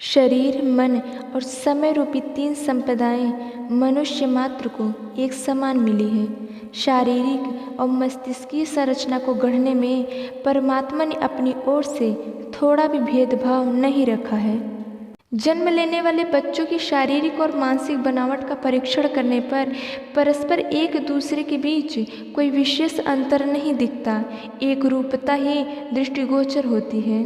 शरीर, मन और समय रूपी तीन संपदाएं मनुष्य मात्र को एक समान मिली है। शारीरिक और मस्तिष्कीय संरचना को गढ़ने में परमात्मा ने अपनी ओर से थोड़ा भी भेदभाव नहीं रखा है। जन्म लेने वाले बच्चों की शारीरिक और मानसिक बनावट का परीक्षण करने पर परस्पर एक दूसरे के बीच कोई विशेष अंतर नहीं दिखता, एक रूपता ही दृष्टिगोचर होती है।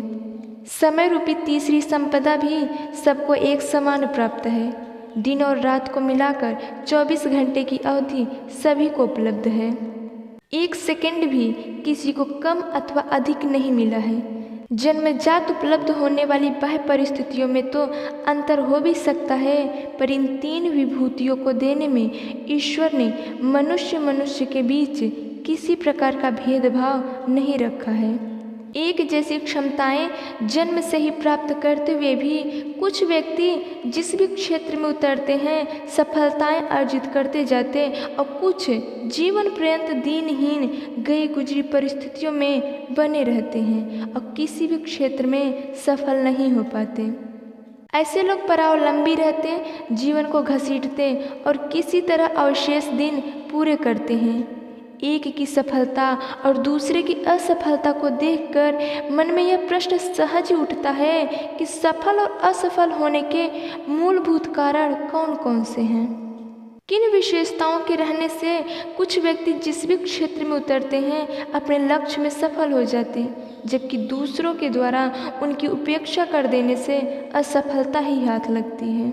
समय रूपी तीसरी संपदा भी सबको एक समान प्राप्त है। दिन और रात को मिलाकर 24 घंटे की अवधि सभी को उपलब्ध है। एक सेकंड भी किसी को कम अथवा अधिक नहीं मिला है। जन्मजात उपलब्ध होने वाली बाह्य परिस्थितियों में तो अंतर हो भी सकता है, पर इन तीन विभूतियों को देने में ईश्वर ने मनुष्य के बीच किसी प्रकार का भेदभाव नहीं रखा है। एक जैसी क्षमताएं जन्म से ही प्राप्त करते हुए भी कुछ व्यक्ति जिस भी क्षेत्र में उतरते हैं सफलताएं अर्जित करते जाते और कुछ जीवन पर्यंत दीनहीन गई गुजरी परिस्थितियों में बने रहते हैं और किसी भी क्षेत्र में सफल नहीं हो पाते। ऐसे लोग परावलंबी रहते, जीवन को घसीटते और किसी तरह अवशेष दिन पूरे करते हैं। एक की सफलता और दूसरे की असफलता को देखकर मन में यह प्रश्न सहज ही उठता है कि सफल और असफल होने के मूलभूत कारण कौन कौन से हैं। किन विशेषताओं के रहने से कुछ व्यक्ति जिस भी क्षेत्र में उतरते हैं अपने लक्ष्य में सफल हो जाते हैं, जबकि दूसरों के द्वारा उनकी उपेक्षा कर देने से असफलता ही हाथ लगती है।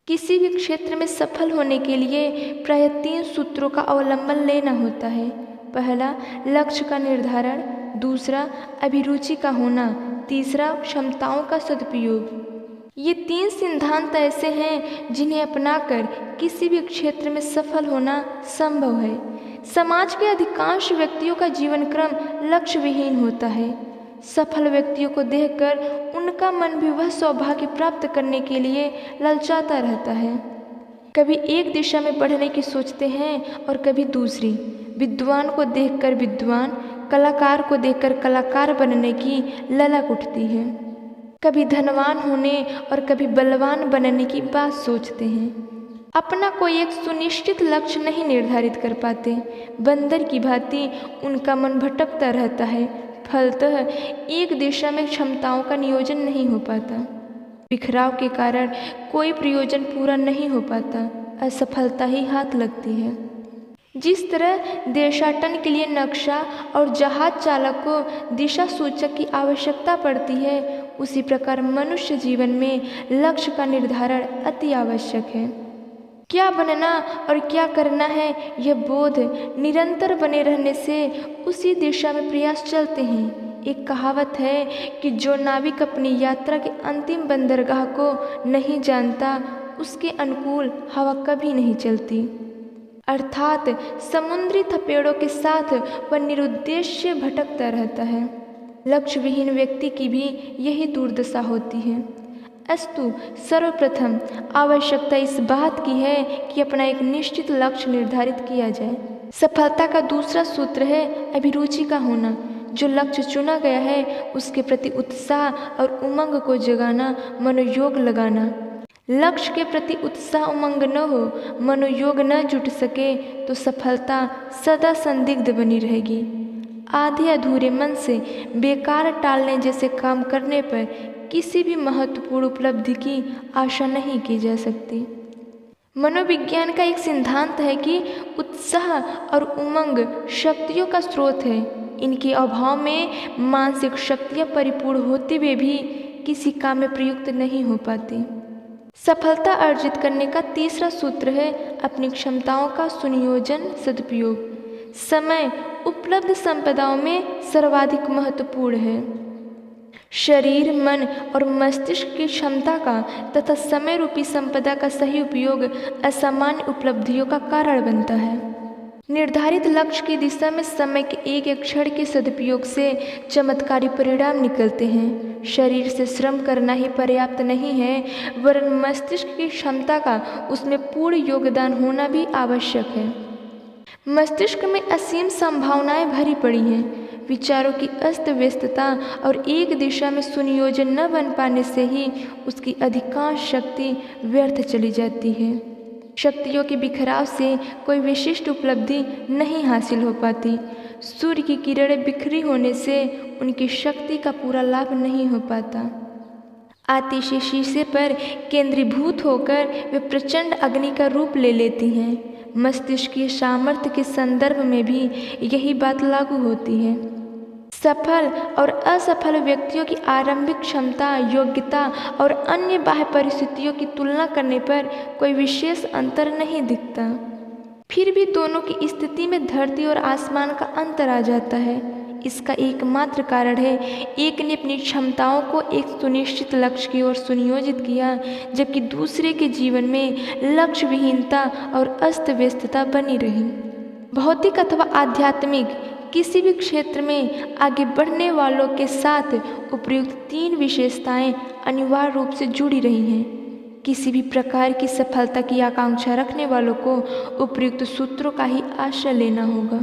किसी भी क्षेत्र में सफल होने के लिए प्रायः 3 सूत्रों का अवलंबन लेना होता है। पहला, लक्ष्य का निर्धारण, दूसरा अभिरुचि का होना, तीसरा क्षमताओं का सदुपयोग। ये 3 सिद्धांत ऐसे हैं जिन्हें अपनाकर किसी भी क्षेत्र में सफल होना संभव है। समाज के अधिकांश व्यक्तियों का जीवन क्रम लक्ष्य विहीन होता है। सफल व्यक्तियों को देखकर उनका मन भी वह सौभाग्य प्राप्त करने के लिए ललचाता रहता है। कभी एक दिशा में बढ़ने की सोचते हैं और कभी दूसरी। विद्वान को देखकर विद्वान, कलाकार को देखकर कलाकार बनने की ललक उठती है। कभी धनवान होने और कभी बलवान बनने की बात सोचते हैं। अपना कोई एक सुनिश्चित लक्ष्य नहीं निर्धारित कर पाते। बंदर की भांति उनका मन भटकता रहता है। फलतः एक दिशा में क्षमताओं का नियोजन नहीं हो पाता। बिखराव के कारण कोई प्रयोजन पूरा नहीं हो पाता, असफलता ही हाथ लगती है। जिस तरह देशाटन के लिए नक्शा और जहाज चालक को दिशा सूचक की आवश्यकता पड़ती है, उसी प्रकार मनुष्य जीवन में लक्ष्य का निर्धारण अति आवश्यक है। क्या बनना और क्या करना है, यह बोध निरंतर बने रहने से उसी दिशा में प्रयास चलते हैं। एक कहावत है कि जो नाविक अपनी यात्रा के अंतिम बंदरगाह को नहीं जानता, उसके अनुकूल हवा कभी नहीं चलती। अर्थात समुद्री थपेड़ों के साथ वह निरुद्देश्य भटकता रहता है। लक्ष्य विहीन व्यक्ति की भी यही दुर्दशा होती है। अस्तु सर्वप्रथम आवश्यकता इस बात की है कि अपना एक निश्चित लक्ष्य निर्धारित किया जाए। सफलता का दूसरा सूत्र है अभिरुचि का होना। जो लक्ष्य चुना गया है उसके प्रति उत्साह और उमंग को जगाना, मनोयोग लगाना। लक्ष्य के प्रति उत्साह उमंग न हो, मनोयोग न जुट सके तो सफलता सदा संदिग्ध बनी रहेगी। आधे अधूरे मन से बेकार टालने जैसे काम करने पर किसी भी महत्वपूर्ण उपलब्धि की आशा नहीं की जा सकती। मनोविज्ञान का एक सिद्धांत है कि उत्साह और उमंग शक्तियों का स्रोत है। इनके अभाव में मानसिक शक्तियाँ परिपूर्ण होते हुए भी किसी काम में प्रयुक्त नहीं हो पाती। सफलता अर्जित करने का तीसरा सूत्र है अपनी क्षमताओं का सुनियोजन, सदुपयोग। समय उपलब्ध संपदाओं में सर्वाधिक महत्वपूर्ण है। शरीर, मन और मस्तिष्क की क्षमता का तथा समय रूपी संपदा का सही उपयोग असामान्य उपलब्धियों का कारण बनता है। निर्धारित लक्ष्य की दिशा में समय के एक एक क्षण के सदुपयोग से चमत्कारी परिणाम निकलते हैं। शरीर से श्रम करना ही पर्याप्त नहीं है, वरन मस्तिष्क की क्षमता का उसमें पूर्ण योगदान होना भी आवश्यक है। मस्तिष्क में असीम संभावनाएं भरी पड़ी हैं। विचारों की अस्त व्यस्तता और एक दिशा में सुनियोजन न बन पाने से ही उसकी अधिकांश शक्ति व्यर्थ चली जाती है। शक्तियों के बिखराव से कोई विशिष्ट उपलब्धि नहीं हासिल हो पाती। सूर्य की किरणें बिखरी होने से उनकी शक्ति का पूरा लाभ नहीं हो पाता। आतिशी शीशे पर केंद्रीभूत होकर वे प्रचंड अग्नि का रूप ले लेती हैं। मस्तिष्क की सामर्थ्य के संदर्भ में भी यही बात लागू होती है। सफल और असफल व्यक्तियों की आरंभिक क्षमता, योग्यता और अन्य बाह्य परिस्थितियों की तुलना करने पर कोई विशेष अंतर नहीं दिखता। फिर भी दोनों की स्थिति में धरती और आसमान का अंतर आ जाता है। इसका एकमात्र कारण है एक ने अपनी क्षमताओं को एक सुनिश्चित लक्ष्य की ओर सुनियोजित किया, जबकि दूसरे के जीवन में लक्ष्य विहीनता और अस्त व्यस्तता बनी रही। भौतिक अथवा आध्यात्मिक किसी भी क्षेत्र में आगे बढ़ने वालों के साथ उपयुक्त 3 विशेषताएं अनिवार्य रूप से जुड़ी रही हैं। किसी भी प्रकार की सफलता की आकांक्षा रखने वालों को उपयुक्त सूत्रों का ही आश्रय लेना होगा।